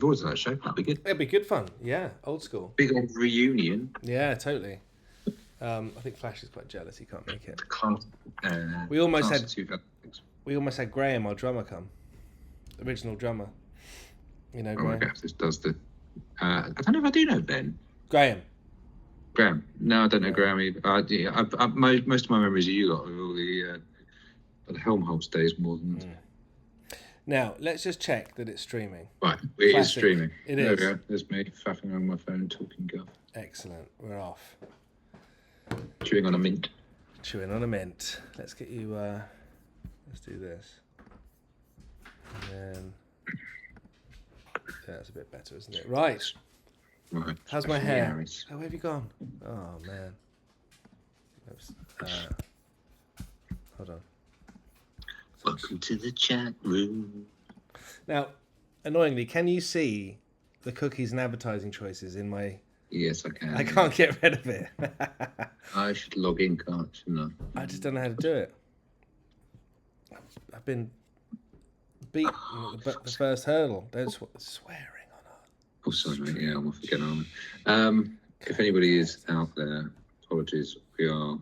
forward to that show. That'd be good. It'd be good fun. Yeah, old school. Big old reunion. Yeah, totally. I think Flash is quite jealous he can't make it. Class, We almost class had 2006. we almost had Graham, our drummer, come. Original drummer. You know, Oh my Graham. God, this does the. I don't know if I do know Ben. Graham. No, I don't know Graham either. Yeah, most of my memories of you lot are all the Helmholtz days more than. Now, let's just check that it's streaming. Right, it Classic. is streaming. It there is. We go. There's me faffing around my phone talking guff. Excellent. We're off. Chewing on a mint. Chewing on a mint. Let's get you. Let's do this. And then. Yeah, that's a bit better, isn't it? Right. Right. How's my hair? Harris. Oh, where have you gone? Oh man. Hold on. Welcome to the chat room. Now, annoyingly, can you see the cookies and advertising choices in my? Yes, I can. I can't get rid of it. I should log in, shouldn't I just don't know how to do it. I've been beaten at the first hurdle. Don't swearing on our. Oh, sorry, mate. Yeah, I'm off again, aren't I? If anybody is out there, apologies. We are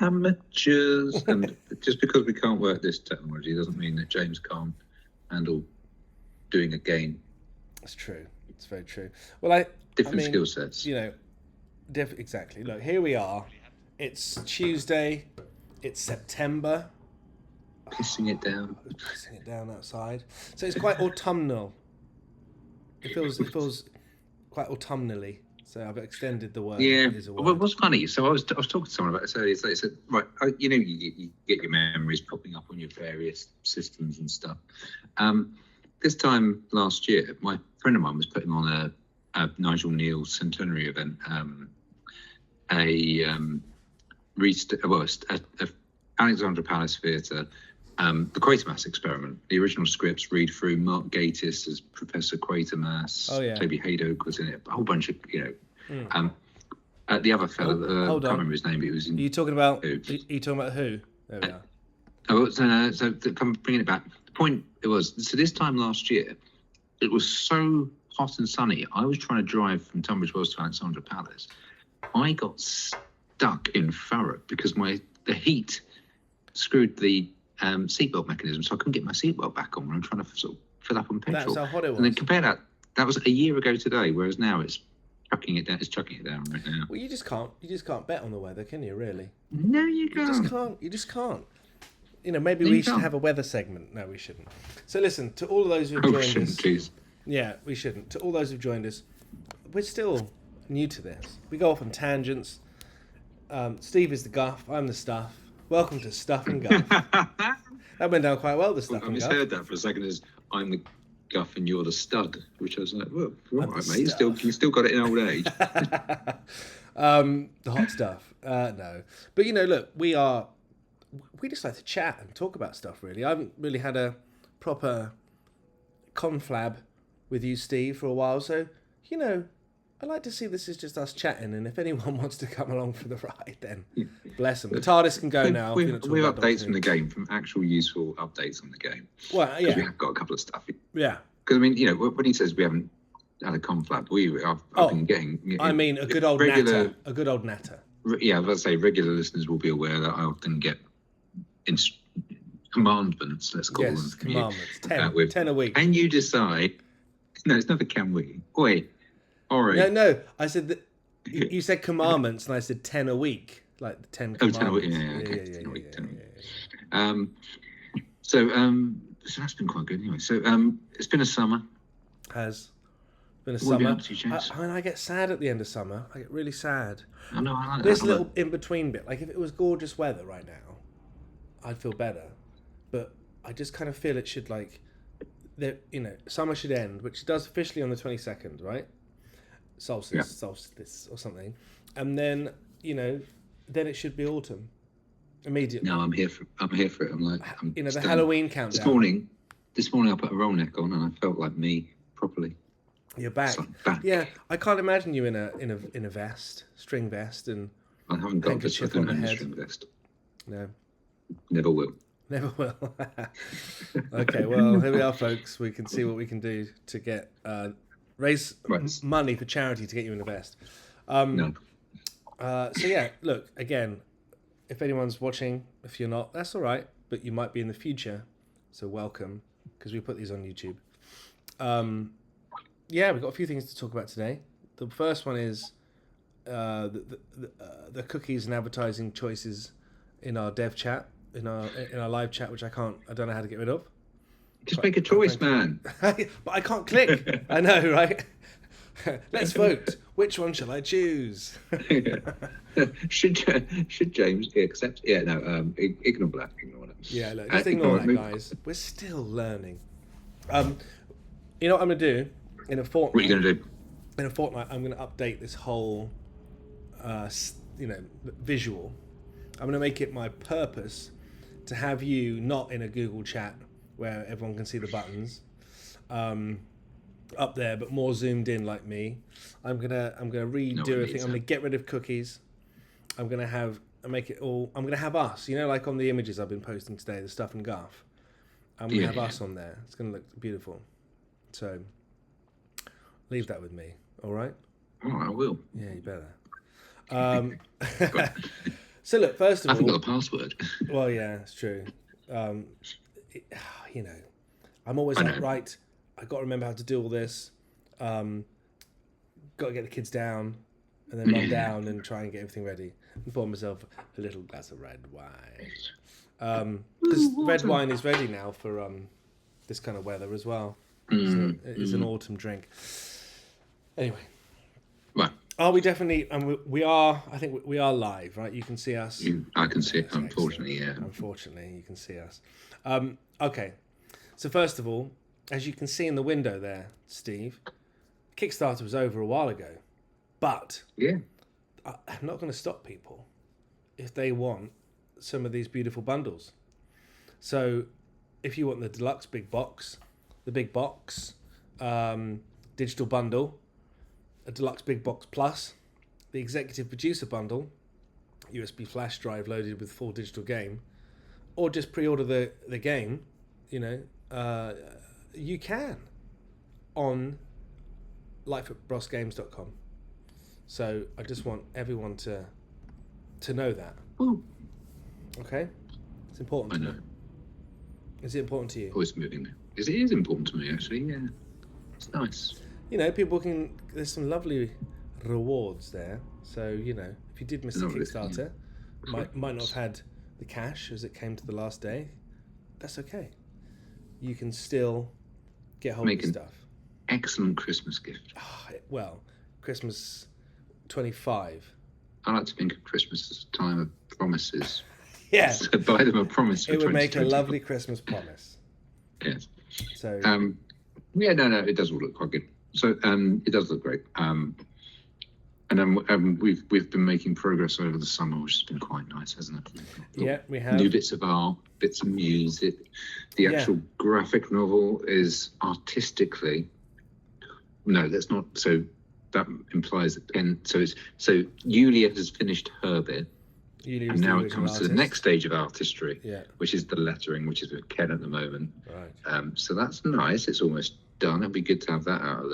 amateurs, and just because we can't work this technology doesn't mean that James can't handle doing a game. It's true. It's very true. Well, Different skill sets. You know, exactly. Look, here we are. It's Tuesday. It's September. Pissing it down. Pissing it down outside. So it's quite autumnal. It feels quite autumnally. So I've extended the word. Yeah. Well, what's funny? So I was talking to someone about this earlier. So they said, right, you know, you get your memories popping up on your various systems and stuff. This time last year, my friend of mine was putting on a Nigel Neal centenary event, a Alexandra Palace Theatre, the Quatermass experiment, the original scripts read through, Mark Gatiss as Professor Quatermass, Toby Haydock was in it, a whole bunch of, you know, the other fellow, I can't remember his name, but he was in. Are you talking about who? There we are. So bringing it back, the point was, so this time last year, it was so hot and sunny, I was trying to drive from Tunbridge Wells to Alexandra Palace. I got stuck in Thurrock because the heat screwed the seatbelt mechanism, so I couldn't get my seatbelt back on when I'm trying to sort of fill up on petrol. That's how hot it was. And then compare that was a year ago today, whereas now it's chucking it down. It's chucking it down right now. Well, you just can't bet on the weather, can you? Really? No, you can't. You just can't. You know, maybe we should have a weather segment. No, we shouldn't. So listen, to all of those who've joined us. Please. Yeah, we shouldn't. To all those who've joined us, we're still new to this. We go off on tangents. Steve is the guff. I'm the stuff. Welcome to Stuff and Guff. That went down quite well, the Stuff and Guff. I misheard that for a second as I'm the guff and you're the stud, which I was like, well, all right, mate. You still got it in old age. The hot stuff. No. But, you know, look, we just like to chat and talk about stuff, really. I haven't really had a proper conflab with you, Steve, for a while. So, you know, I like to see this is just us chatting. And if anyone wants to come along for the ride, then bless them. The TARDIS can go now. We have updates from the game, from actual useful updates on the game. Well, yeah. We have got a couple of stuff. Yeah. Because, I mean, you know, when he says we haven't had a conflab, I've been getting... You know, I mean, a good old natter. A good old natter. Yeah, let's say regular listeners will be aware that I often get commandments, let's call them. Yes, commandments. 10 a week. And you decide... No, it's never can we. Oi. All right. No. I said that you said commandments, and I said 10 a week, like the 10 commandments. 10 a week. Yeah, 10 a week. So that's been quite good anyway. So it's been a summer. Has been a what summer. Have you been up to, I mean, I get sad at the end of summer. I get really sad. I know. I like this little in between bit. Like if it was gorgeous weather right now, I'd feel better. But I just kind of feel it should summer should end, which it does officially on the 22nd, right? Solstice or something, and then then it should be autumn immediately. No, I'm here for it. I'm the Halloween countdown. This morning I put a roll neck on and I felt like me properly. You're back. Yeah, I can't imagine you in a vest, string vest, and I haven't got this. I don't own a string vest. No, never will. Never will. Okay, well, here we are, folks. We can see what we can do to get raise Right. money for charity to get you in the vest. No. So yeah, look, again, if anyone's watching, if you're not, that's all right, but you might be in the future, so welcome, because we put these on YouTube. Yeah, we've got a few things to talk about today. The first one is the cookies and advertising choices in our dev chat, in our live chat, which I don't know how to get rid of. Just make a choice, man. But I can't click. I know, right? Let's vote. Which one shall I choose? should James accept? Yeah, no. Ignore that. Ignore that. Yeah, look, just ignore that, guys. We're still learning. You know what I'm gonna do in a fortnight? What are you gonna do? In a fortnight, I'm gonna update this whole, visual. I'm gonna make it my purpose to have you not in a Google chat where everyone can see the buttons. Up there, but more zoomed in like me. I'm gonna redo everything. I'm gonna get rid of cookies. I'm gonna have us. You know, like on the images I've been posting today, the stuff in guff. I'm gonna have us on there. It's gonna look beautiful. So leave that with me. All right. Oh, I will. Yeah, you better. So look, first of all, I haven't got a password. Well, yeah, it's true. You know, I'm always like, right, I got to remember how to do all this. Got to get the kids down, and then run down and try and get everything ready. And pour myself a little glass of red wine. Because red wine is ready now for this kind of weather as well. It's an autumn drink. Anyway. Right. Are we definitely? And we are. I think we are live, right? You can see us. I can see it. Unfortunately, yeah. Unfortunately, you can see us. Okay. So first of all, as you can see in the window there, Steve, Kickstarter was over a while ago, but yeah, I'm not going to stop people if they want some of these beautiful bundles. So, if you want the deluxe big box, the big box digital bundle, a deluxe big box plus, the executive producer bundle, USB flash drive loaded with full digital game, or just pre-order the game, you can on life@brosgames.com. So I just want everyone to know that. Ooh. Okay? It's important I to know. me. Is it important to you? Always moving there. It is important to me, actually, yeah. It's nice. People can... There's some lovely rewards there. So, if you did miss the Kickstarter, might not have had the cash as it came to the last day. That's okay. You can still get hold of the stuff. Excellent Christmas gift. Well, Christmas 25. I like to think of Christmas as a time of promises. Yeah. So buy them a promise for 2020. It would make a lovely Christmas promise. Yes. So. Yeah, no, it does all look quite good. So it does look great. And then we've been making progress over the summer, which has been quite nice, hasn't it? Yeah, we have. New bits of art, bits of music. The actual graphic novel is artistically. No, that's not. So that implies that so Julia has finished her bit. And now it comes to the next stage of artistry, which is the lettering, which is with Ken at the moment. Right. So that's nice. It's almost done. It'd be good to have that out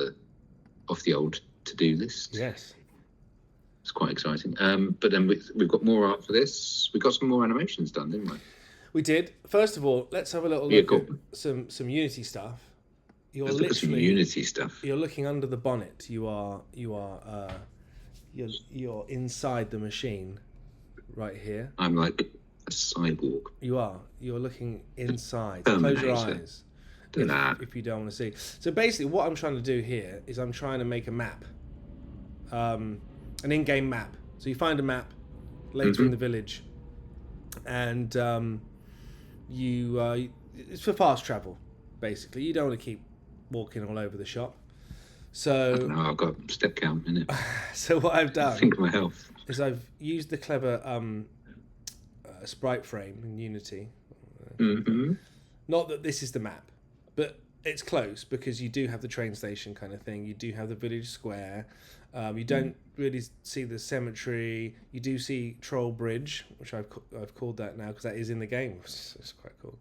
off the old to-do list. Yes. It's quite exciting. But then we've got more art for this. We got some more animations done, didn't we? We did. First of all, let's have a little look at some Unity stuff. Let's look at some Unity stuff. You're looking under the bonnet. You're inside the machine. Right here. I'm like a cyborg. You are. You're looking inside. Close your eyes. If you don't want to see. So basically what I'm trying to do here is I'm trying to make a map. An in-game map. So you find a map later in the village. And it's for fast travel, basically. You don't want to keep walking all over the shop. So I don't know, I've got step count in it. So what I've done, think of my health, is I've used the clever sprite frame in Unity. Mm-hmm. Not that this is the map, but it's close because you do have the train station kind of thing. You do have the village square. You don't really see the cemetery. You do see Troll Bridge, which I've called that now because that is in the game. It's quite cool.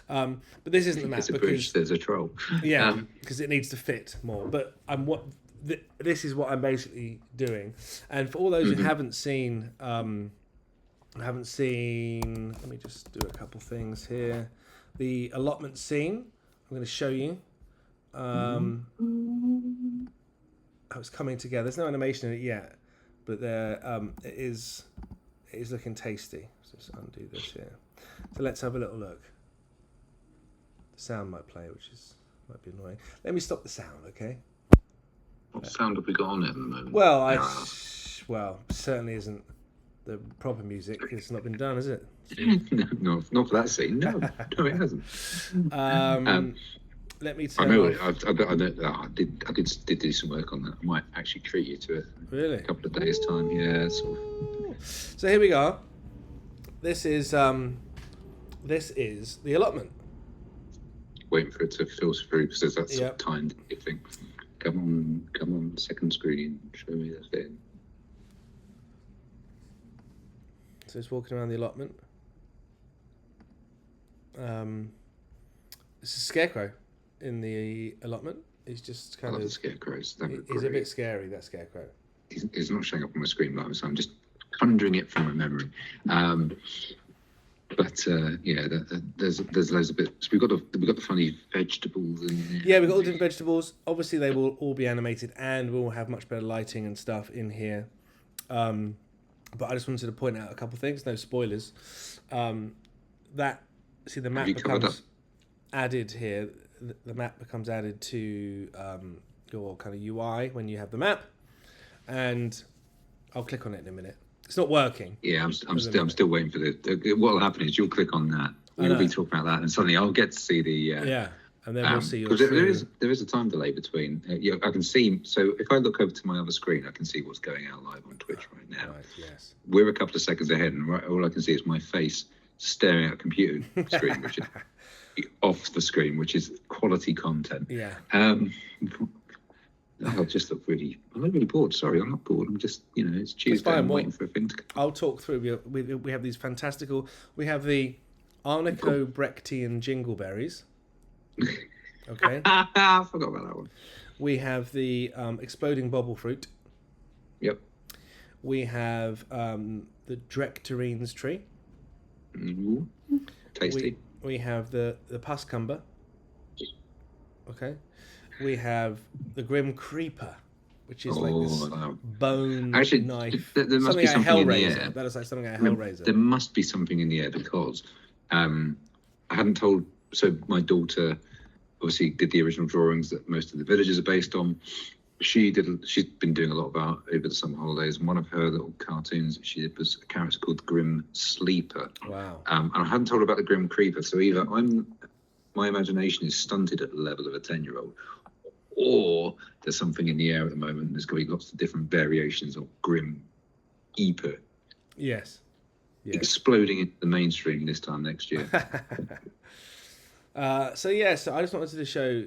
But this isn't the map There's a because bridge, there's a troll. yeah, because it needs to fit more. But this is what I'm basically doing. And for all those who haven't seen, let me just do a couple things here. The allotment scene, I'm going to show you. It's coming together. There's no animation in it yet, but it is looking tasty. So just undo this here. So let's have a little look. The sound might play, which might be annoying. Let me stop the sound, okay? What sound have we got on it at the moment? Well, certainly isn't the proper music. It's not been done, has it? No, not for that scene. No, it hasn't. Let me tell I know. you. I did do some work on that. I might actually treat you to it. Really? In a couple of days' time. Yeah. So here we go. This is the allotment. Waiting for it to filter through because there's that sort of timed thing. Come on, second screen. Show me the thing. So it's walking around the allotment. It's a scarecrow in the allotment. He's just kind of. The scarecrows. He's a bit scary. That scarecrow. He's not showing up on my screen, but I'm just conjuring it from my memory. There's loads of bits. We've got the funny vegetables in there. Yeah, we've got all different vegetables. Obviously, they will all be animated, and we'll have much better lighting and stuff in here. But I just wanted to point out a couple of things. No spoilers. The map becomes added here. The map becomes added to your kind of UI when you have the map, and I'll click on it in a minute. It's not working. Yeah, I'm still waiting for what will happen is you'll click on that. We'll be talking about that, and suddenly I'll get to see the and then we'll see your because there is a time delay between. I can see. So if I look over to my other screen, I can see what's going out live on Twitch right now. Right, yes. We're a couple of seconds ahead, and all I can see is my face staring at a computer screen, which is off the screen, which is quality content. Yeah. I just look I'm really bored. Sorry, I'm not bored. I'm just, it's Tuesday. I'm waiting for a thing to come. I'll talk through. We have these fantastical. We have the Arnico Brechtian jingleberries. Okay. I forgot about that one. We have the exploding bobble fruit. Yep. We have the Drectarines tree. Ooh, tasty. We have the Puscumber. Okay. We have the Grim Creeper, which is like this bone knife. There must be something in the air. That is like something out of Hellraiser. There must be something in the air because I hadn't told. So my daughter obviously did the original drawings that most of the villages are based on. She's been doing a lot of art over the summer holidays, and one of her little cartoons that she did was a character called the Grim Sleeper. Wow. And I hadn't told her about the Grim Creeper, so either my imagination is stunted at the level of a 10-year-old, or there's something in the air at the moment. There's going to be lots of different variations of Grim Eeper. Yes. Exploding into the mainstream this time next year. So I just wanted to show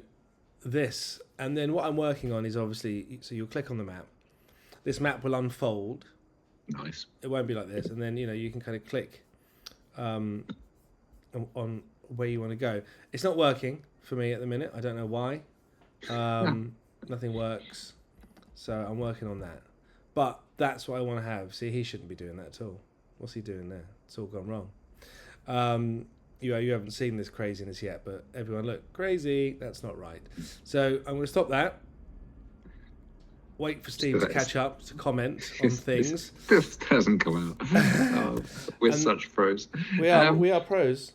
this. And then what I'm working on is obviously, so you'll click on the map. This map will unfold. Nice. It won't be like this. And then, you can kind of click on where you want to go. It's not working for me at the minute. I don't know why. Nothing works. So I'm working on that. But that's what I want to have. See, he shouldn't be doing that at all. What's he doing there? It's all gone wrong. You haven't seen this craziness yet, but everyone, look, crazy. That's not right. So I'm going to stop that. Wait for Steve to catch up, to comment on things. This hasn't come out. We're such pros. We are pros.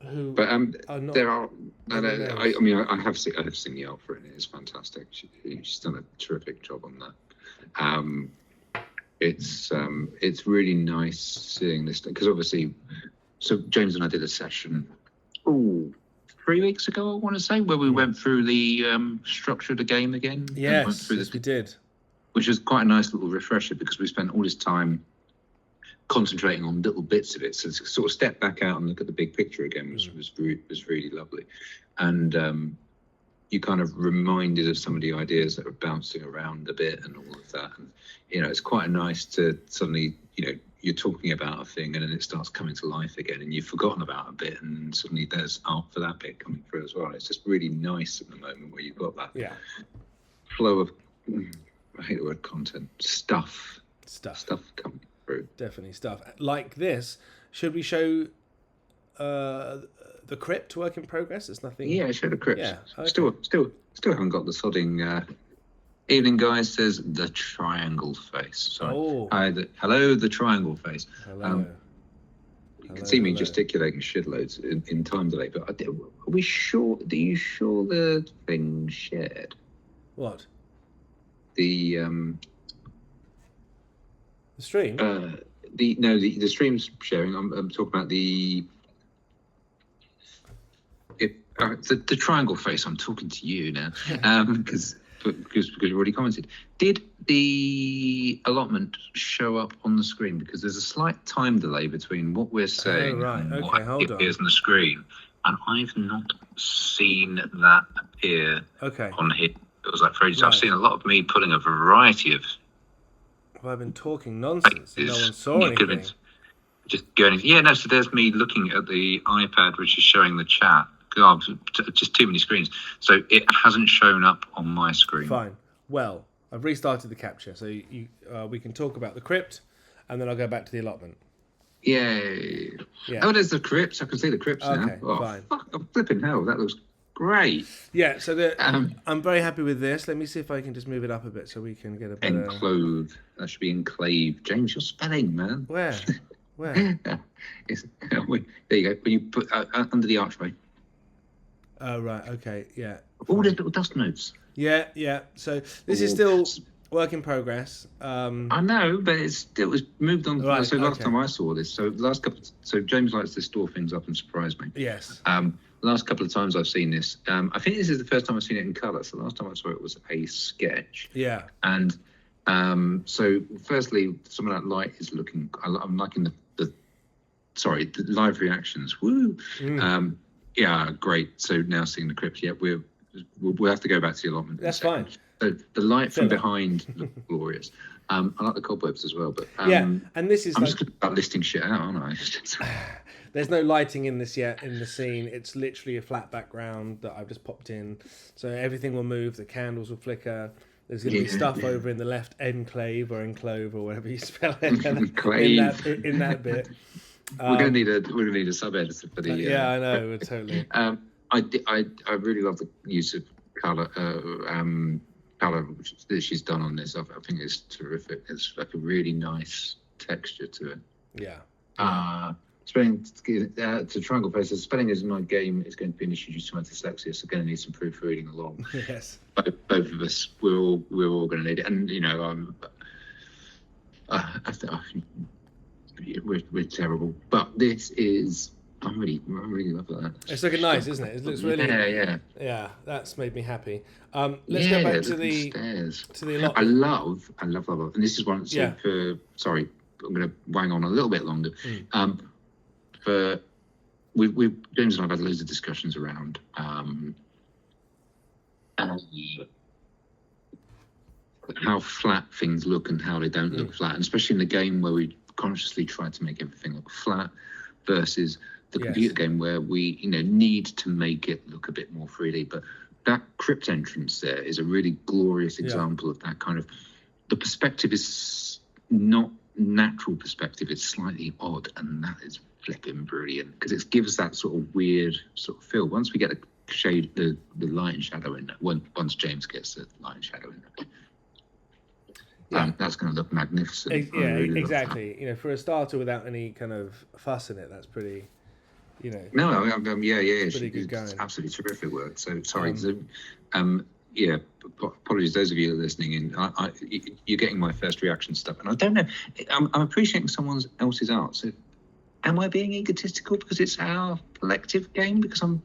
But are not, there are. I have seen the art for it. It's fantastic. She's done a terrific job on that. It's really nice seeing this because obviously, so James and I did a session 3 weeks ago, I want to say, where we went through the structure of the game again. Yes, we did. Which was quite a nice little refresher because we spent all this time concentrating on little bits of it. So to sort of step back out and look at the big picture again was really lovely. And you kind of reminded of some of the ideas that are bouncing around a bit and all of that. And, it's quite nice to suddenly, you're talking about a thing and then it starts coming to life again and you've forgotten about a bit and suddenly there's art for that bit coming through as well. It's just really nice at the moment where you've got that flow of, I hate the word content, stuff coming through. Definitely stuff. Like this, should we show the crypt work in progress? There's nothing. Yeah, show the crypt. Yeah, okay. Still haven't got the sodding. Evening, guys. Says the triangle face. Sorry. Oh. Hello, the triangle face. Hello. You can see me gesticulating shitloads in time delay. But are we sure? Are you sure the thing shared? What? The stream. The stream's sharing. I'm talking about the triangle face. I'm talking to you now, because you've already commented. Did the allotment show up on the screen? Because there's a slight time delay between what we're saying and what appears on the screen, and I've not seen that appear on here. It was like for ages. I've seen a lot of me putting a variety of. Well, I've been talking nonsense. No one saw anything. Just going. So there's me looking at the iPad, which is showing the chat. God, just too many screens. So it hasn't shown up on my screen. Fine. Well, I've restarted the capture, so we can talk about the crypt, and then I'll go back to the allotment. Yay. Yeah. Oh, there's the crypt. I can see the crypt now. Okay, fine. Fuck, I'm flipping hell. That looks great. Yeah, so I'm very happy with this. Let me see if I can just move it up a bit so we can get a better... Enclave. That should be enclave. James, you're spelling, man. Where? There you go. When you put under the archway. Oh, right. Okay. Yeah. All those little dust notes. Yeah. So this is still work in progress. I know, but it was moved on. Right, so last time I saw this, so James likes to store things up and surprise me. Yes. Last couple of times I've seen this, I think this is the first time I've seen it in colour. So the last time I saw it was a sketch. Yeah. And so firstly, some of that light is looking. I'm liking the live reactions. Woo. Yeah, great. So now seeing the crypt, we'll have to go back to the allotment. That's fine. So the light from behind looks glorious. I like the cobwebs as well, but and this is. I'm just going to start listing shit out, aren't I? There's no lighting in this yet in the scene. It's literally a flat background that I've just popped in. So everything will move. The candles will flicker. There's going to be stuff over in the left enclave or enclove or whatever you spell it in that bit. We're gonna need a sub editor for the. Yeah, I know, totally. I really love the use of color that she's done on this. I think it's terrific. It's like a really nice texture to it. Yeah. Spelling to triangle faces. Spelling is my game. Is going to be an issue due to my dyslexia, so going to need some proofreading along. Yes. Both of us, we're all going to need it, and we're terrible, but this is. I really love that. It's looking nice, isn't it? It looks really. Yeah. That's made me happy. Let's go back to the stairs. To the allotment. I love, and this is one. So sorry, I'm going to wang on a little bit longer. We've James and I've had loads of discussions around how flat things look and how they don't look flat, and especially in the game where we consciously try to make everything look flat versus the computer game where we need to make it look a bit more 3D. But that crypt entrance there is a really glorious example of that kind of. The perspective is not natural perspective; it's slightly odd, and that is flipping brilliant because it gives that sort of weird sort of feel. Once we get the light and shadow in there, once James gets the light and shadow in there, that's going to look magnificent. Really exactly. For a starter, without any kind of fuss in it, that's pretty. No, it's pretty good it's going. absolutely terrific work. So sorry, apologies those of you who are listening in. You're getting my first reaction stuff, and I don't know. I'm appreciating someone else's art. So, am I being egotistical because it's our collective game? Because I'm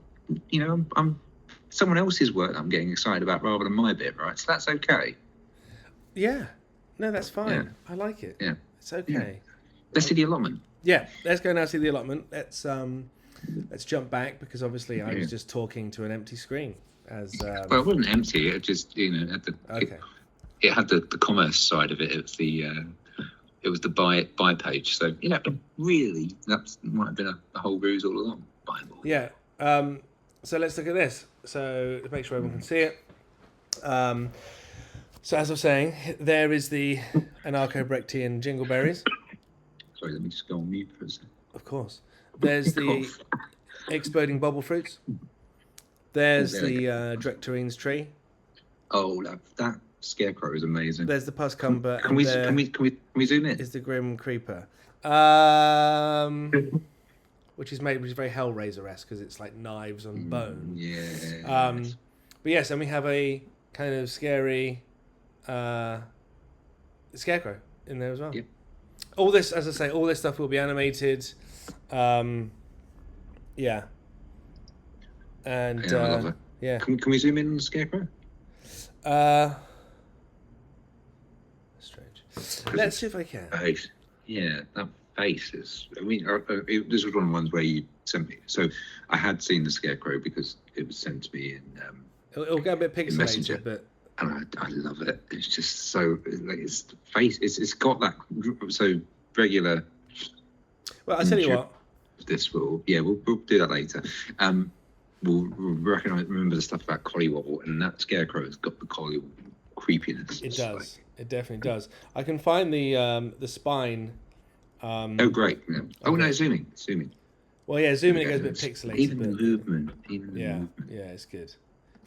someone else's work I'm getting excited about rather than my bit, right? So that's okay. Yeah, no, that's fine. Yeah. I like it. Yeah, it's okay. Yeah. Let's see the allotment. Yeah, let's go now see the allotment. Let's jump back because obviously I was just talking to an empty screen. as Well, it wasn't empty. It just had the okay. it had the commerce side of it. It was the buy page. So but really that might have been a whole ruse all along. Yeah. So let's look at this. So to make sure everyone can see it. So as I was saying, there is the Anarcho-Brechtian Jingleberries. Sorry, let me just go on mute for a second. Of course. There's the Exploding Bobble Fruits. There's the Drectorines tree. Oh, that scarecrow is amazing. There's the Puscumber. Can we zoom in? Is the Grim Creeper. Which is very Hellraiser-esque because it's like knives on bone. Yeah. But yes, and we have a kind of scary scarecrow in there as well. Yep. All this, as I say, all this stuff will be animated. Yeah. And I love that. yeah. Can we zoom in on the scarecrow? Strange. Let's see if I can. Face. Yeah, that face is. I mean, this was one of the ones where you sent me. So I had seen the scarecrow because it was sent to me in. It'll get a bit pixelated, Messenger. but. And I love it. It's just so like it's the face. It's got that so regular. Well, I tell you what. This will we'll do that later. We'll remember the stuff about Collywobble, and that scarecrow has got the Collywobble creepiness. It does. It definitely does. I can find the spine. Oh great! Yeah. Oh no, zooming. Well, yeah, zooming it goes a bit pixelated. Even the movement. Yeah, it's good.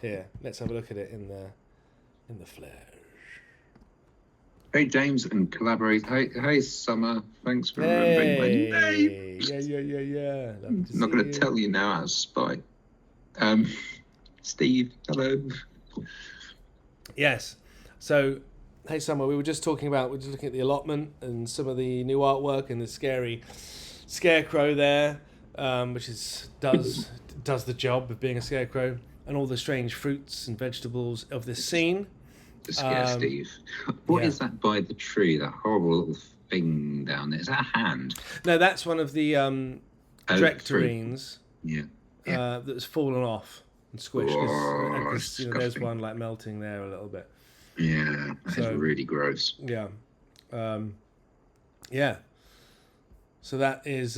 Here, let's have a look at it in the flash. Hey James and collaborate. Hey Summer, thanks for remembering my name. Yeah. I'm not going to tell you now out of spite. Steve, hello. Yes. So, hey Summer, we're just looking at the allotment and some of the new artwork and the scary scarecrow there, which does the job of being a scarecrow, and all the strange fruits and vegetables of this scene. To scare Steve. What is that by the tree? That horrible little thing down there. Is that a hand? No, that's one of the Drectorines. Yeah. That's fallen off and squished. Oh, There's one like melting there a little bit. Yeah, that's really gross. Yeah. Yeah. So that is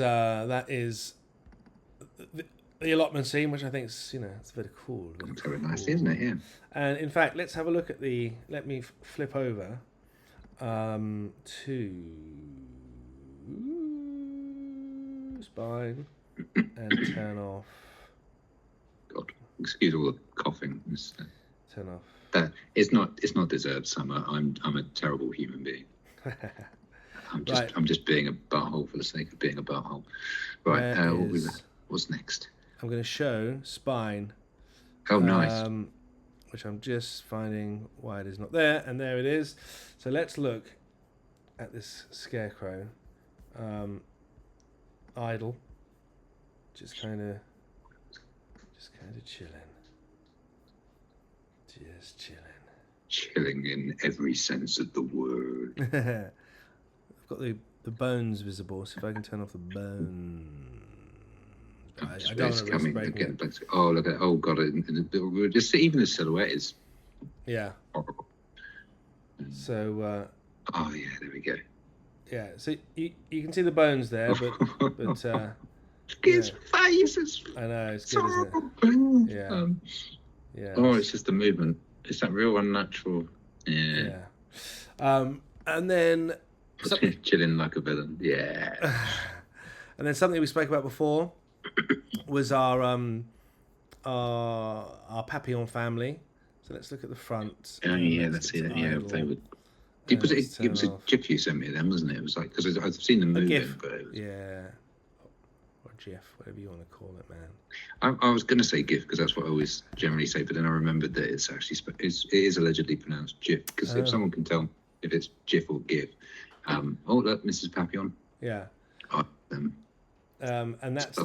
the allotment scene, which I think is, it's very cool. Looks very nice, isn't it? Yeah. And in fact, let's have a look at let me flip over to spine and turn off. God, excuse all the coughing. Turn off. It's not deserved, Summer. I'm a terrible human being. I'm just being a butthole for the sake of being a butthole. Right. What's next? I'm going to show spine. Oh, nice. Which I'm just finding why it is not there, and there it is. So let's look at this scarecrow. Idle. Just kind of chilling. Just chilling. Chilling in every sense of the word. I've got the bones visible, so if I can turn off the bones. I don't want to risk breaking it. Oh, look at it. Oh, God. Just even the silhouette is horrible. So... oh, yeah, there we go. Yeah, so you can see the bones there, but his face. I know, it's good, isn't it? Yeah. Yeah. Oh, it's just the movement. It's that real unnatural. Yeah. And then... Chilling like a villain. Yeah. And then something we spoke about before was our Papillon family. So let's look at the front. Oh yeah, let's see that. Yeah, they would. It was a GIF you sent me then, wasn't it? It was like because I've seen the movie, but it was... or GIF, whatever you want to call it, man. I was going to say GIF because that's what I always generally say, but then I remembered that it's actually it is allegedly pronounced GIF because if someone can tell if it's GIF or GIF. Oh look, Mrs. Papillon. Yeah. And that's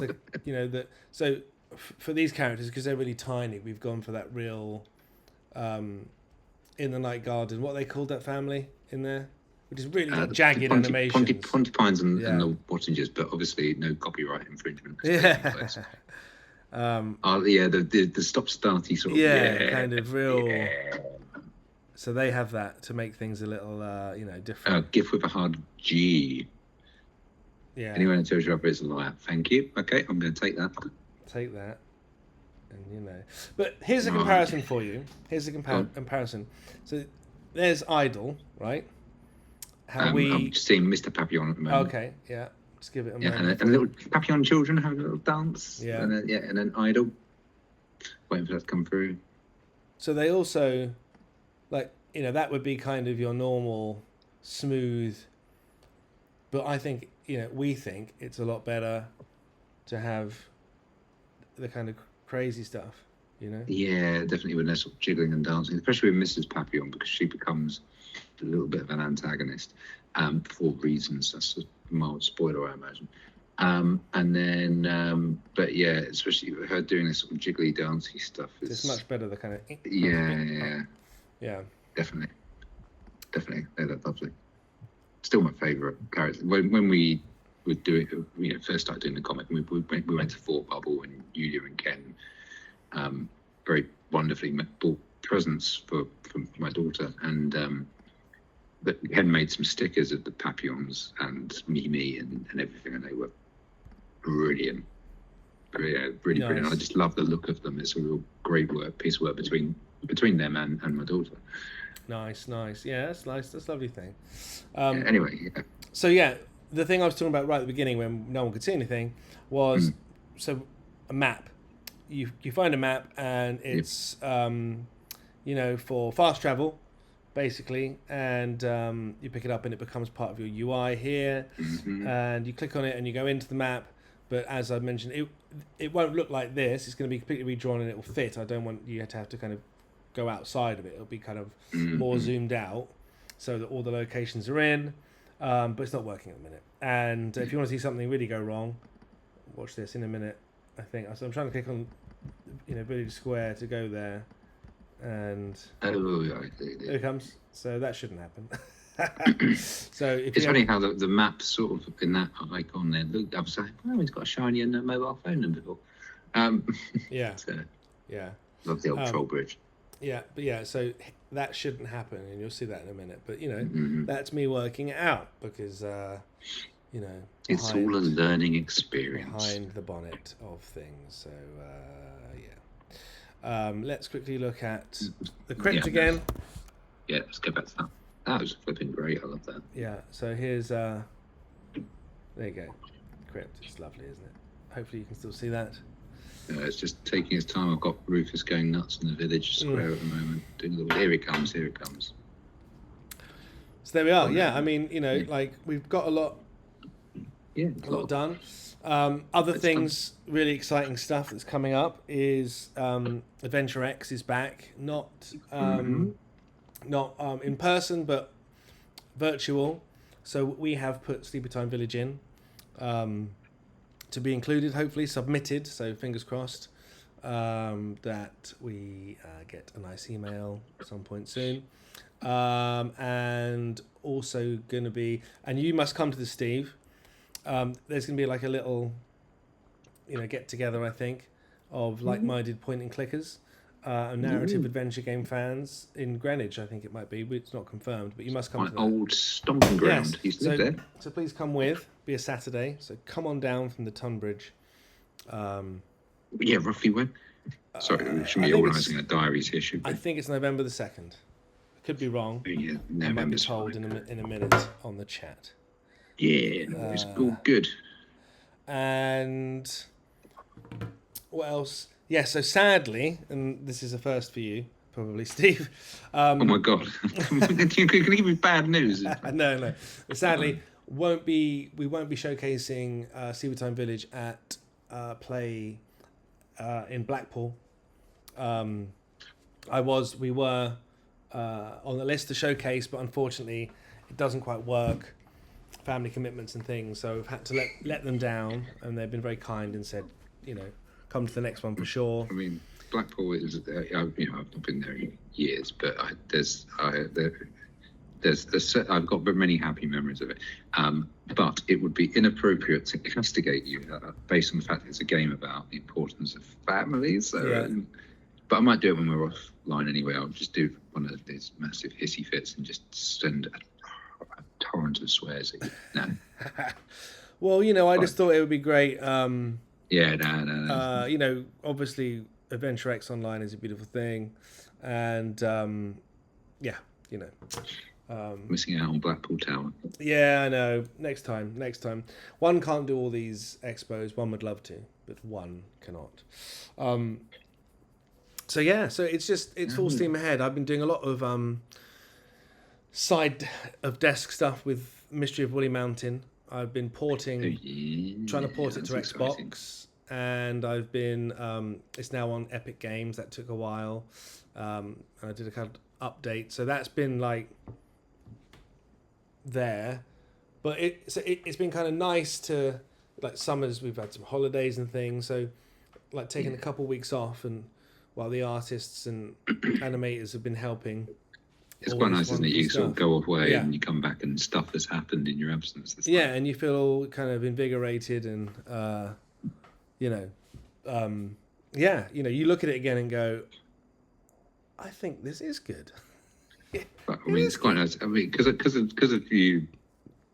so for these characters, because they're really tiny, we've gone for that real in the night garden. What they called that family in there, which is really jagged animations. Pontipines and the Wattingers, but obviously no copyright infringement. Yeah. Oh yeah, the stop-starty sort of. Yeah, kind of real. Yeah. So they have that to make things a little, different. GIF with a hard G. Yeah. Anyone who tells you it's a liar. Thank you. Okay, I'm going to take that. Take that. And but here's a comparison for you. Here's a comparison. So there's Idol, right? I'm seeing Mr. Papillon at the moment. Okay, yeah. Just give it a moment. moment. And little Papillon children have a little dance. Yeah. And then Idol. Waiting for that to come through. So they also, that would be kind of your normal, smooth. But I think, we think it's a lot better to have the kind of crazy stuff, Yeah, definitely when they're sort of jiggling and dancing, especially with Mrs. Papillon, because she becomes a little bit of an antagonist for reasons. That's a mild spoiler, I imagine. And then, but yeah, especially with her doing this sort of jiggly dancey stuff. It's much better, the kind of... Yeah. Definitely. They look lovely. Still my favourite character. When we would do it, first started doing the comic, we went to Thought Bubble, and Yulia and Ken very wonderfully bought presents for my daughter, and Ken made some stickers of the Papillons and Mimi and everything, and they were brilliant. Really brilliant. I just love the look of them. It's a real great piece of work between them and my daughter. Nice. Yeah, that's nice. That's a lovely thing. Anyway, yeah. So yeah, the thing I was talking about right at the beginning when no one could see anything was so a map. You find a map and it's for fast travel, basically, and you pick it up and it becomes part of your UI here, and you click on it and you go into the map. But as I mentioned, it won't look like this. It's going to be completely redrawn and it will fit. I don't want you to have to kind of go outside of it. It'll be kind of more zoomed out so that all the locations are in, but it's not working at the minute. And if you want to see something really go wrong, watch this in a minute. I think so. I'm trying to click on Village Square to go there, and there it comes. So that shouldn't happen. So it's funny how the map sort of in that icon there looked. I was like, oh, he's got a shiny mobile phone number before. Yeah. So, yeah. Love the old troll bridge. Yeah, but yeah, so that shouldn't happen, and you'll see that in a minute. But that's me working it out because it's all a learning experience behind the bonnet of things. So let's quickly look at the crypt again. Yeah, let's go back to that. That was flipping great. I love that. Yeah. So here's there you go, crypt. It's lovely, isn't it? Hopefully you can still see that. It's just taking its time. I've got Rufus going nuts in the village square at the moment. Here he comes. So there we are. Yeah, I mean, we've got a lot done. Other things, really exciting stuff that's coming up is Adventure X is back. Not in person, but virtual. So we have put Sleepytime Village in. To be included, hopefully submitted. So fingers crossed that we get a nice email at some point soon. And also going to be, and you must come to this, Steve. There's going to be like a little, get together, I think, of like-minded point and clickers, narrative adventure game fans in Greenwich. I think it might be. It's not confirmed, but you must come to that. Old stomping ground. Yes. There. So please come with. Be a Saturday. So come on down from the Tunbridge. Yeah, roughly when? Sorry, we should be organising a diaries here, should we? I think it's November the 2nd. Could be wrong. Yeah, I might be told in a minute on the chat. Yeah, it's all good. And what else? Yeah, so sadly, and this is a first for you, probably, Steve. Oh my God! Can you give me bad news? No. But sadly, we won't be showcasing Sleepytime Village at Play in Blackpool. We were on the list to showcase, but unfortunately, it doesn't quite work. Family commitments and things, so we've had to let them down, and they've been very kind and said, come to the next one for sure. I mean, Blackpool is, I've not been there in years, but I've got many happy memories of it, but it would be inappropriate to castigate you based on the fact that it's a game about the importance of family. So, but I might do it when we're offline anyway. I'll just do one of these massive hissy fits and just send a torrent of swears at you. No. Well, you know, I just thought it would be great. No. You know, obviously, Adventure X Online is a beautiful thing, and yeah, you know. Missing out on Blackpool Tower. Yeah, I know. Next time. One can't do all these expos. One would love to, but one cannot. So it's full steam ahead. I've been doing a lot of side of desk stuff with Mystery of Woolly Mountain. I've been trying to port it to Xbox, and I've been. It's now on Epic Games. That took a while. I did a kind of update, so that's been like there, but it's been kind of nice to, like, summers we've had some holidays and things, so like taking a couple of weeks off, and while the artists and animators have been helping. It's quite nice, isn't it? You sort of go away and you come back and stuff has happened in your absence. Yeah, and you feel all kind of invigorated and, you know, you look at it again and go, I think this is good. But, I mean, it's quite nice. I mean, because of you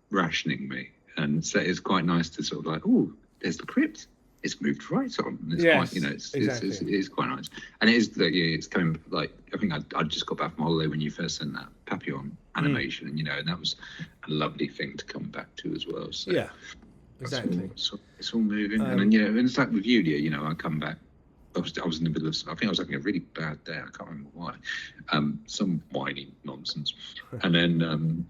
rationing me, and so it's quite nice to sort of like, oh, there's the crypt. It's moved right on. And it's quite, you know, it's quite nice. And it is that it's coming, like, I think I just got back from holiday when you first sent that Papillon animation, and, you know, and that was a lovely thing to come back to as well. So yeah, exactly. It's all moving. And then, you know, and it's like with you, dear, you know, I come back. I was in the middle of, I think I was having a really bad day. I can't remember why. Some whiny nonsense. And then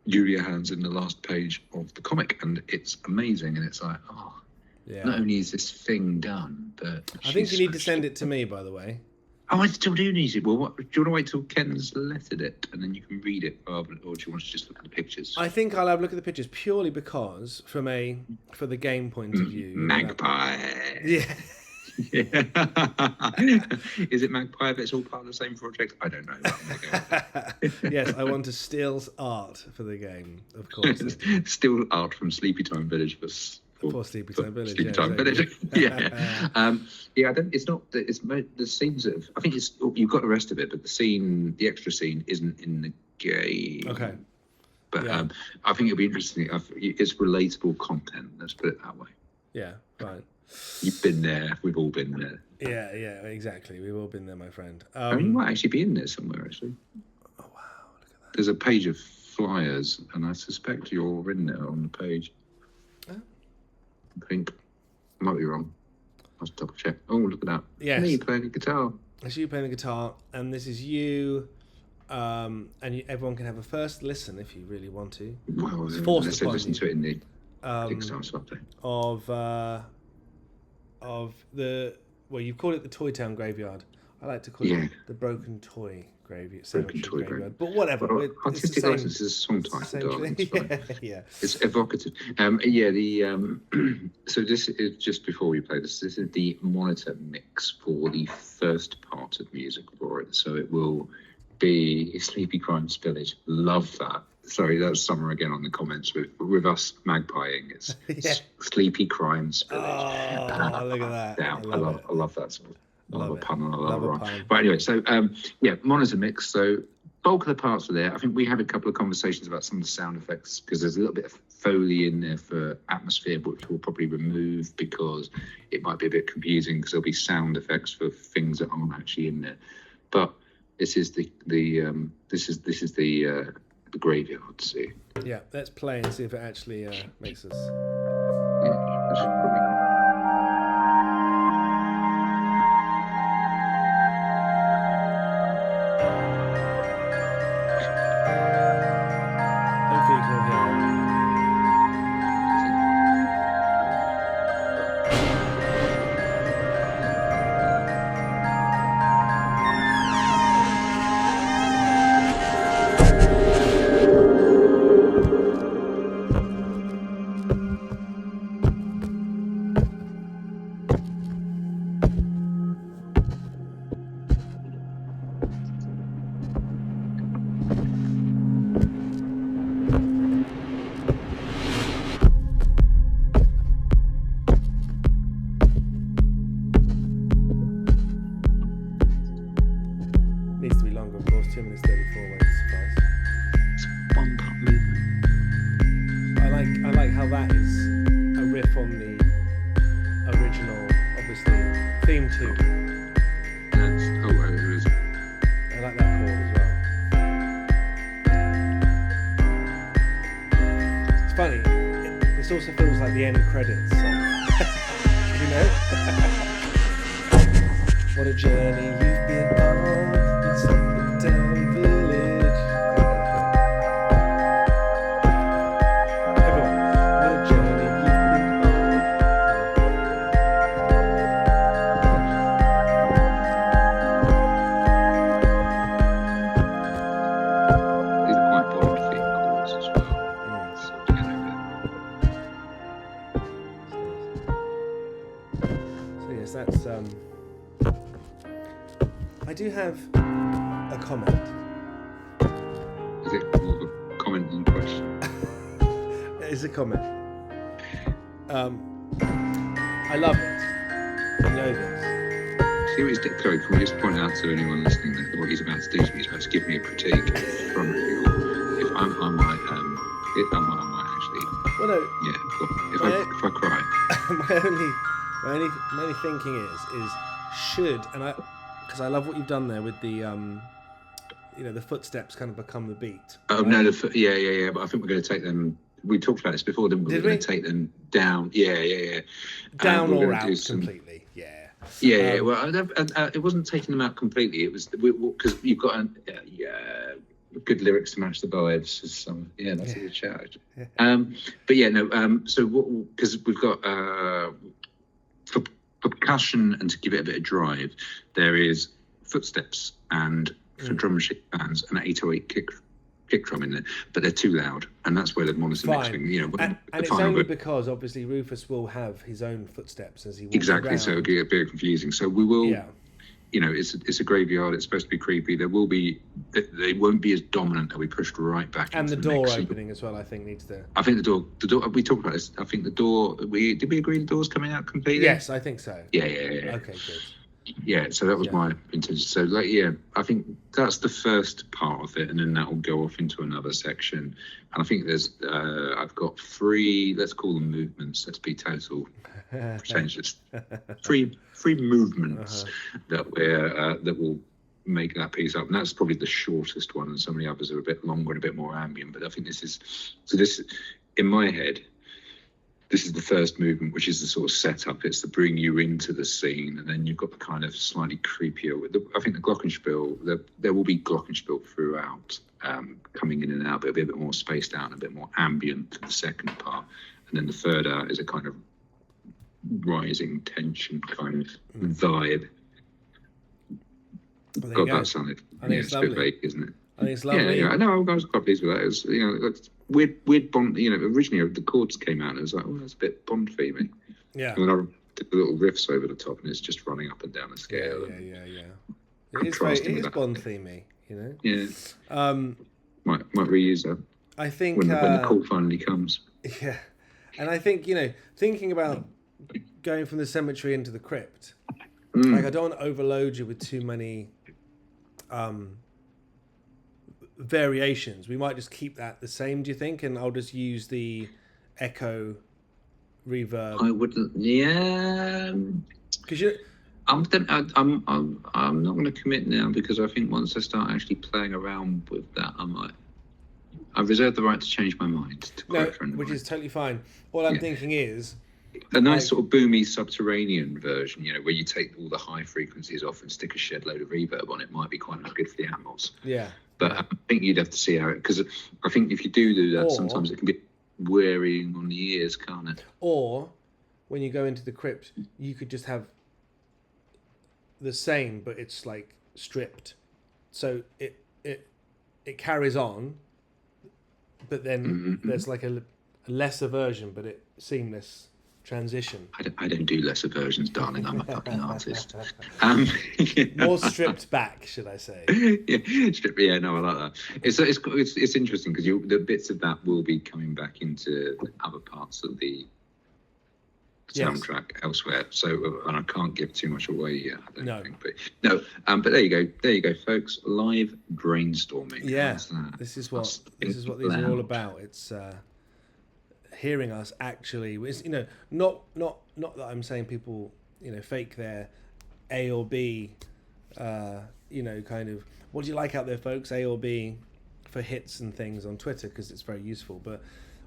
Julia hands in the last page of the comic, and it's amazing. And it's like, not only is this thing done, but I think you need to send it to me, by the way. Oh, I still do need it. Well, do you want to wait till Ken's lettered it, and then you can read it, or do you want to just look at the pictures? I think I'll have a look at the pictures purely because, for the game point of view, Magpie. Yeah. Is it Magpie if it's all part of the same project? I don't know. Yes, I want to steal art for the game, of course. Steal art from Sleepytime Village for Sleepytime Village. Sleepytime Village. Yeah. It's not. It's the scenes of. I think it's. You've got the rest of it, but the extra scene isn't in the game. Okay. But I think it'll be interesting. It's relatable content. Let's put it that way. Yeah. Right. You've been there. We've all been there. Yeah, exactly. We've all been there, my friend. I mean, you might actually be in there somewhere, actually. Oh, wow. Look at that. There's a page of flyers, and I suspect you're in there on the page. Oh. I think. I might be wrong. I'll just double check. Oh, look at that. Yes. Me playing the guitar. It's you playing the guitar, and this is you. And everyone can have a first listen if you really want to. Well, unless they listen to it in the Kickstarter update. Of the, well, you call it the Toy Town Graveyard. I like to call it the Broken Toy Graveyard. Broken Toy Graveyard. But whatever. Well, artistic license is a song title, darling. Yeah. It's evocative. So this is, just before we play this is the monitor mix for the first part of music for it. So it will be Sleepy Crimes Village. Love that. Sorry, that's Summer again on the comments with us magpieing. It's Sleepy Crimes Village. Oh, look at that. Yeah, I love that sort of. I love a pun and I love a rhyme. Pun. But anyway, so monitor mix. So bulk of the parts are there. I think we had a couple of conversations about some of the sound effects because there's a little bit of Foley in there for atmosphere, which we'll probably remove because it might be a bit confusing because there'll be sound effects for things that aren't actually in there. But this is the graveyard. See. Yeah, let's play and see if it actually makes us. Yeah, this is probably. Hopefully you can all hear it. 6:34 won't suffice. It's one part movement. I like how that is a riff on the original, obviously, theme tune. That's right, it is. I like that chord as well. It's funny. This also feels like the end credits song. You know? What a journey you've been on in Sleepytime Village. Everyone, what a journey you've been on. These are quite bold theme chords as well. So again, So yes, that's I do have a comment. is it more of a comment than a question? It is a comment. I love it. You know this. See what he's doing? Sorry, can we just point out to anyone listening that what he's about to do to me is about to give me a critique from Real. If I might actually, Well, no, yeah. If I cry, my only thinking is should, and because I love what you've done there with the the footsteps kind of become the beat. oh right? no, yeah. But I think we're going to take them. We talked about this before, didn't we? Did We're going we? to take them down. Yeah. Down we're or gonna out do some- completely. Yeah. Yeah. Well, it wasn't taking them out completely. It was because you've got good lyrics to match the vibes. That's a good shout. But yeah, no. So because we've got for percussion and to give it a bit of drive, there is footsteps and for drum machine bands an 808 kick drum in there, but they're too loud, and that's where the monitor mixing. And it's only because obviously Rufus will have his own footsteps as he walks exactly. around. So it'll get a bit confusing. So we will. Yeah. It's a graveyard. It's supposed to be creepy. They won't be as dominant. They'll be pushed right back. And into the the door mix. opening as well, I think, needs to. I think the door. We talked about this. I think the door. Did we agree the door's coming out completely? Yes, I think so. Yeah. Okay, good. Yeah, so that was my intention. So, I think that's the first part of it, and then that will go off into another section. And I think there's, I've got 3, let's call them movements. Let's be total pretentious. 3 movements that will make that piece up. And that's probably the shortest one, and some of the others are a bit longer and a bit more ambient. But I think this, in my head, this is the first movement, which is the sort of setup. It's to bring you into the scene, and then you've got the kind of slightly creepier. I think the glockenspiel, there will be glockenspiel throughout, coming in and out, but it'll be a bit more spaced out and a bit more ambient for the second part. And then the third out is a kind of rising tension kind of vibe. Well, God, that sounded it's a bit vague, isn't it? I think it's lovely. Yeah. No, I was quite pleased with that. It was, it's weird Bond. Originally the chords came out, and it was like, oh, that's a bit Bond themey. Yeah. And then I did the little riffs over the top, and it's just running up and down the scale. Yeah. It is Bond themey, Yeah. Might reuse that. I think when the call finally comes. Yeah, and I think thinking about going from the cemetery into the crypt. Like, I don't want to overload you with too many variations. We might just keep that the same, do you think? And I'll just use the echo reverb. I wouldn't. Yeah. Because I'm not going to commit now, because I think once I start actually playing around with that, I reserve the right to change my mind. Which is totally fine. All I'm thinking is a nice sort of boomy subterranean version, where you take all the high frequencies off and stick a shed load of reverb on it, might be quite good for the animals. Yeah. But I think you'd have to see how it, because I think if you do that, sometimes it can be wearying on the ears, can't it? Or when you go into the crypt, you could just have the same, but it's like stripped, so it carries on, but then there's like a lesser version, but it seamless transition. I don't do lesser versions, darling. I'm a fucking artist. More stripped back, should I say? Yeah, no, I like that. It's interesting, because the bits of that will be coming back into other parts of the soundtrack elsewhere. So, and I can't give too much away yet, I don't think. But no, but there you go, folks. Live brainstorming. Yeah, this is what these are all about. It's hearing us actually. It's, not that I'm saying people fake their A or B. Kind of what do you like out there, folks? A or B for hits and things on Twitter because it's very useful. But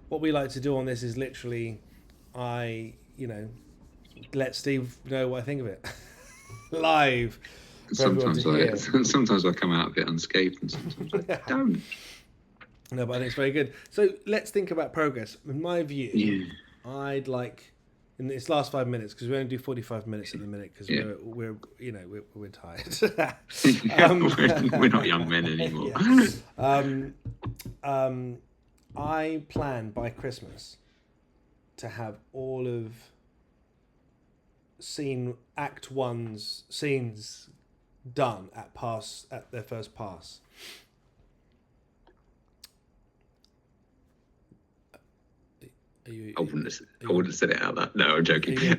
what we like to do on this is literally, let Steve know what I think of it live. Sometimes I come out a bit unscathed, and sometimes I don't. No, but I think it's very good. So let's think about progress. In my view, I'd like in this last 5 minutes, because we only do 45 minutes at the minute because we're tired. We're not young men anymore. I plan by Christmas to have all of Act 1's scenes done at their first pass. I wouldn't have said it out loud. No, I'm joking. Okay,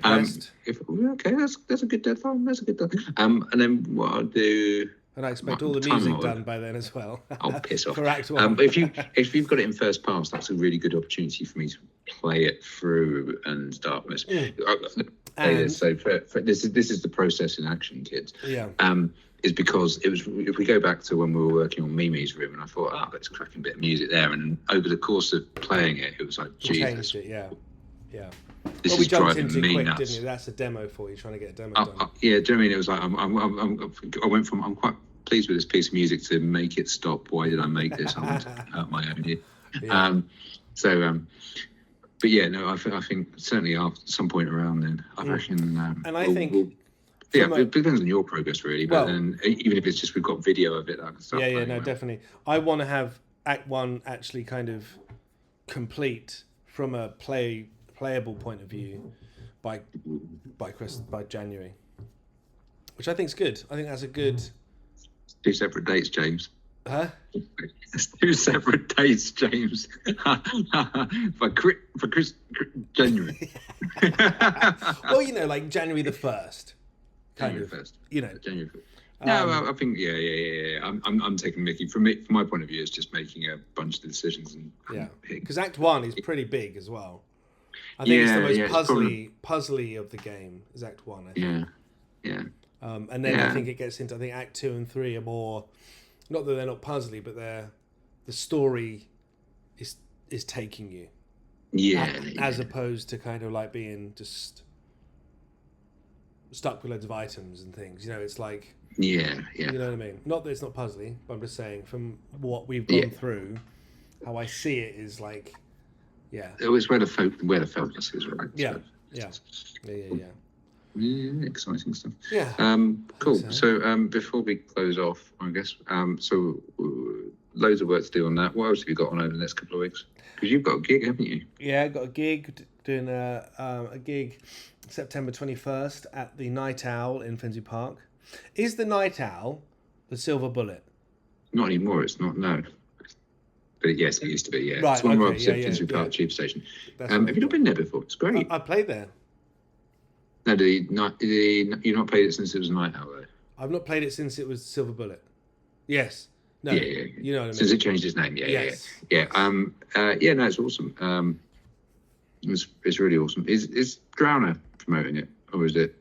that's a good deadline. That's a good deadline. And then what I'll do. And I expect all the music done by then as well. Oh, piss off. For Act 1. If you've got it in first pass, that's a really good opportunity for me to play it through and start with. So this is the process in action, kids. Yeah. Is because it was, if we go back to when we were working on Mimi's room, and I thought, let's crack a bit of music there, and over the course of playing it, it was like, Jesus. Changed it, yeah. This is driving me quick, nuts. Didn't you? That's a demo for you, trying to get a demo done. Yeah, do you know what I mean? It was like I went from I'm quite pleased with this piece of music to make it stop. Why did I make this? I want to hurt my own ear. Yeah. But yeah, no, I think certainly after some point around then, I reckon. And I think. It depends on your progress, really. But then, even if it's just we've got video of it, I can start. Definitely. I want to have Act 1 actually kind of complete from a playable point of view by January, which I think is good. I think that's a good. 2 separate dates, James. Huh? 2 separate dates, James. for January. Well, like January the 1st. January 1st. January 1st. I think I'm taking Mickey. From my point of view, it's just making a bunch of decisions and because Act 1 is pretty big as well. I think it's the most puzzly of the game is Act 1. I think. Yeah. And then I think it gets into Act 2 and 3 are more, not that they're not puzzly, but the story is taking you. As opposed to kind of like being just stuck with loads of items and things. It's like you know what I mean. Not that it's not puzzly, but I'm just saying from what we've gone through, how I see it is like, it was where the focus is, right? Yeah. Exciting stuff. Yeah. Cool. So before we close off, I guess, loads of work to do on that. What else have you got on over the next couple of weeks? Because you've got a gig, haven't you? Yeah, I got a gig, doing a gig September 21st at the Night Owl in Finsbury Park. Is the Night Owl the Silver Bullet? Not anymore, it's not, no. But yes, it used to be, yeah. Right, it's one right opposite Finsbury Park Tube Station. Have you not been there before? It's great. I played there. No, you've not played it since it was Night Owl, though? I've not played it since it was Silver Bullet. Yes. No, yeah. You know what I mean. Since it changed its name, yeah. No, it's awesome. It's really awesome. Is Drowner promoting it, or is it?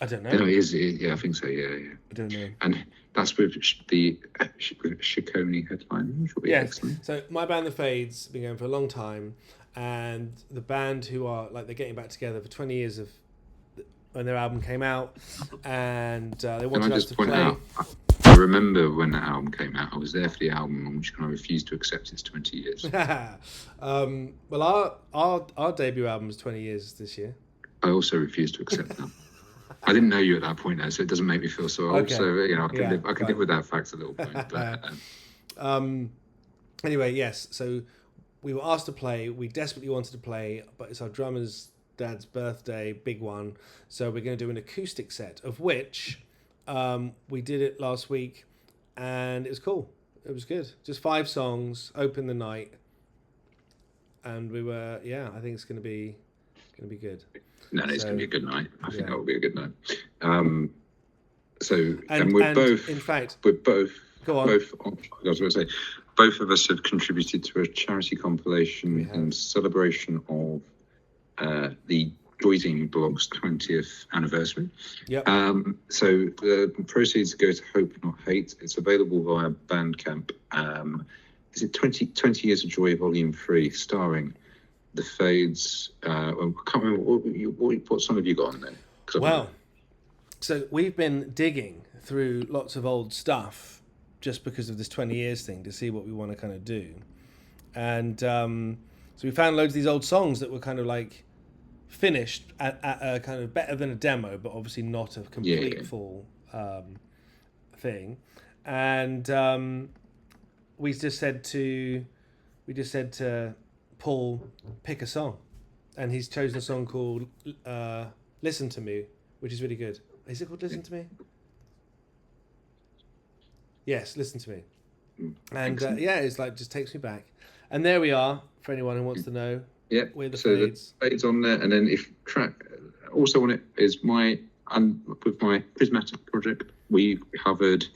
I don't know. No, it is. Yeah, I think so. Yeah. I don't know. And that's with the Shikoni headline. Yes. So my band, The Fades, been going for a long time, and the band who are they're getting back together for 20 years of when their album came out, and they wanted us to play. I remember when that album came out. I was there for the album, on which I refused to accept it's 20 years. Well, our debut album is 20 years this year. I also refused to accept that. I didn't know you at that point, though, so it doesn't make me feel so old. Okay. So I can live with that fact a little bit. But, anyway, yes. So we were asked to play. We desperately wanted to play, but it's our drummer's dad's birthday, big one. So we're going to do an acoustic set, of which we did it last week, and it was cool. It was good. Just 5 songs, open the night, and we were. I think it's going to be going to be good. No, it's going to be a good night. I think that will be a good night. And we're both. In fact, we're both. Go on. I was going to say, both of us have contributed to a charity compilation in celebration of the Joyzine blog's 20th anniversary. Yep. So the proceeds go to Hope Not Hate. It's available via Bandcamp. Is it 20 Years of Joy Volume 3, starring the Fades? I can't remember what song have you got on there? Well, so we've been digging through lots of old stuff just because of this 20 years thing to see what we want to kind of do. And so we found loads of these old songs that were kind of like finished at a kind of better than a demo, but obviously not a complete full thing. And we just said to Paul, pick a song, and he's chosen a song called "Listen to Me," which is really good. Is it called "Listen to Me"? Yes, "Listen to Me," and it's like just takes me back. And there we are for anyone who wants to know. Yeah, we're the so Fades. The Fades on there, and then if track also on it is with my Prismatic project, we covered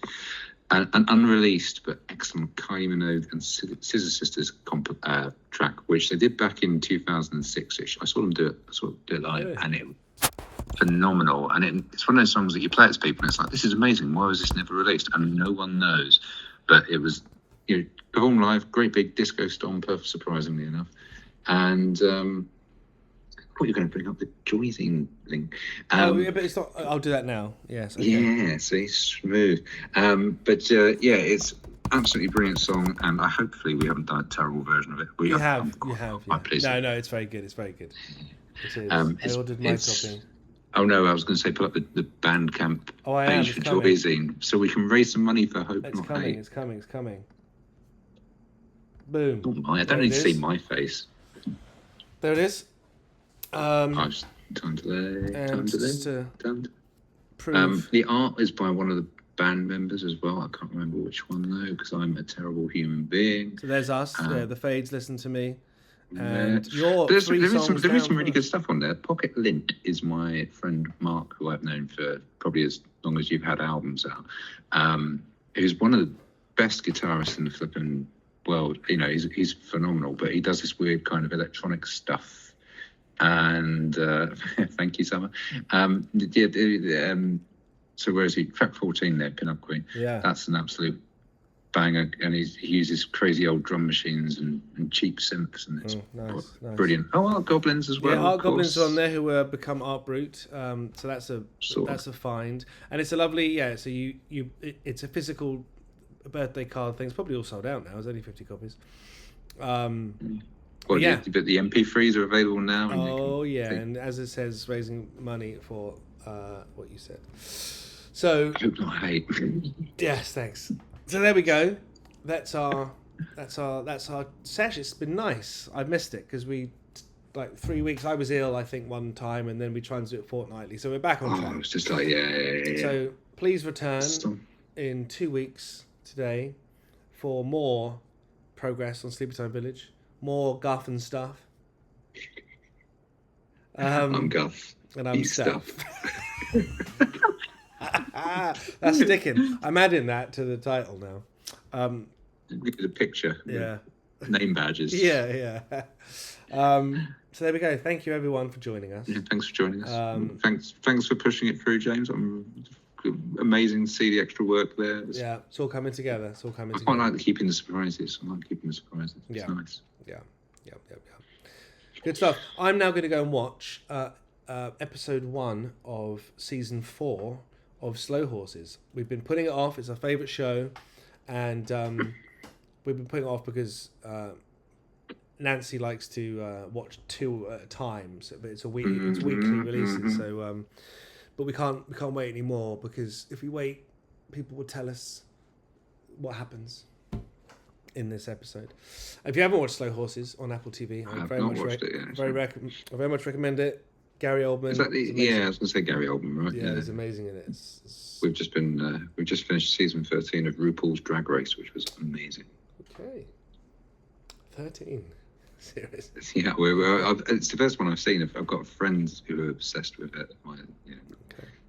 an unreleased but excellent Kylie Minogue and Scissor Sisters track, which they did back in 2006ish. I saw them do it live, and it was phenomenal. And it's one of those songs that you play it to people, and it's like, this is amazing. Why was this never released? And no one knows, but it was performed live, great big disco stomper, surprisingly enough. And I thought you were going to bring up the Joyzine link. But it's not. I'll do that now. Yes. Okay. Yeah, see, smooth. It's absolutely brilliant song, and hopefully we haven't done a terrible version of it. You have. Yeah. No, it's very good. It's very good. It is. I ordered my copy. Oh no, I was going to say put up the Bandcamp page for Joyzine, so we can raise some money for Hope Not Hate. It's coming. Boom. Oh my, I don't need to see my face. There it is. Time to prove. the art is by one of the band members as well. I can't remember which one though, because I'm a terrible human being. So there's us. The Fades, Listen to Me. And there is some really good stuff on there. Pocket Lint is my friend Mark, who I've known for probably as long as you've had albums out. Who's one of the best guitarists in the flipping world. He's phenomenal, but he does this weird kind of electronic stuff. And thank you, Summer. So where is he? Track 14 there, Pin Up Queen. Yeah, that's an absolute banger, and he uses crazy old drum machines and cheap synths, and it's nice. Brilliant. Art Goblins as well. Yeah, Art Goblins are on there, who become Art Brute. So that's a find, and it's a lovely So it's a physical birthday card thing. It's probably all sold out now. There's only 50 copies. But the MP3s are available now. And as it says, raising money for what you said. So Hope Not Hate. Yes, thanks. So there we go. That's our sesh. It's been nice. I missed it because we 3 weeks. I was ill, I think, one time, and then we try and do it fortnightly. So we're back on track. It's just like yeah. So please return in 2 weeks today for more progress on Sleepytime Village. More guff and stuff. I'm guff. And I'm stuff. That's sticking. I'm adding that to the title now. Give it a picture. Yeah. Name badges. Yeah. So there we go. Thank you everyone for joining us. Yeah, thanks for joining us. Thanks for pushing it through, James. Amazing to see the extra work there. It's all coming together. I quite like keeping the surprises. It's nice. Yeah. Good stuff. I'm now going to go and watch episode 1 of season 4 of Slow Horses. We've been putting it off. It's our favourite show, and we've been putting it off because Nancy likes to watch 2 at a time. But it's weekly releases. So, but we can't wait anymore, because if we wait, people will tell us what happens in this episode. If you haven't watched Slow Horses on Apple TV, I very much recommend it. Gary Oldman. I was going to say Gary Oldman, right? Yeah, he's amazing in it. We've just finished season 13 of RuPaul's Drag Race, which was amazing. Okay. 13. Serious. Yeah, it's the first one I've seen. I've got friends who are obsessed with it. My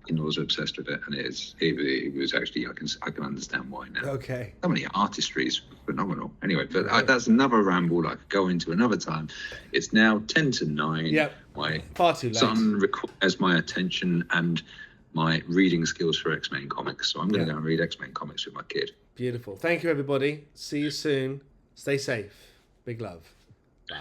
in-laws are obsessed with it, and it was actually I can understand why now. Okay. Some of the artistry is phenomenal. Anyway, but that's another ramble I could go into another time. It's now 10 to 9. Yep. My Far too late. son requires my attention and my reading skills for X-Men comics, so I'm going to go and read X-Men comics with my kid. Beautiful. Thank you, everybody. See you soon. Stay safe. Big love. Bye.